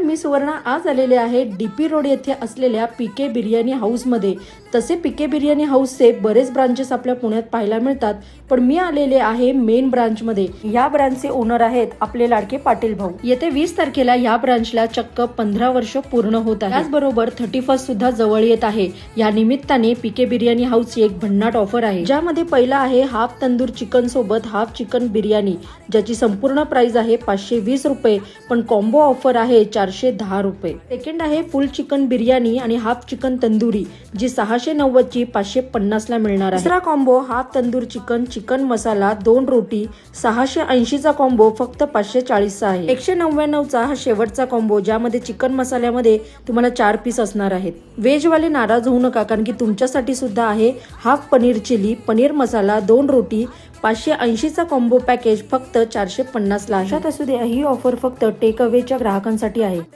मी सुवर्णा आज आलेले आहे डीपी रोड येथे असलेल्या पीके बिर्याणी हाऊसमध्ये। तसे पीके बिर्याणी हाऊसचे बरेच ब्रांचेस आपल्या पुण्यात पाहायला मिळतात, पण मी आलेले आहे मेन ब्रांच मध्ये। या ब्रांचचे ओनर आहेत आपले लाडके पाटील भाऊ। येते 20 तारखेला या ब्रांचला चक्क 15 वर्ष पूर्ण होत आहे। त्याचबरोबर 31 सुद्धा जवळ येत आहे। या निमित्ताने पीके बिर्याणी हाऊसची एक भन्नाट ऑफर आहे, ज्यामध्ये पहिला आहे हाफ तंदूर चिकन सोबत हाफ चिकन बिर्याणी, ज्याची संपूर्ण प्राइस आहे 520 रुपये, पण कॉम्बो ऑफर आहे 410 रुपये। सेकंड आहे फुल चिकन बिर्याणी आणि हाफ चिकन तंदुरी, जी 690 ची 550 ला मिळणार आहे। दुसरा combo half tandoor chicken, chicken masala, 2 रोटी, 680 चा कॉम्बो फक्त 540 चा आहे। 199 चा हा शेवटचा कॉम्बो, ज्यामध्ये चिकन मसाल्यामध्ये तुम्हाला 4 पीस असणार आहेत। व्हेज वाले नाराज होऊ नका, कारण की तुमच्यासाठी सुद्धा आहे हाफ पनीर चिली, पनीर मसाला, 2 रोटी, 580 चा कॉम्बो पॅकेज फक्त 450 ला आहे। ही ऑफर फक्त टेक अवेच्या ग्राहकांसाठी आहे।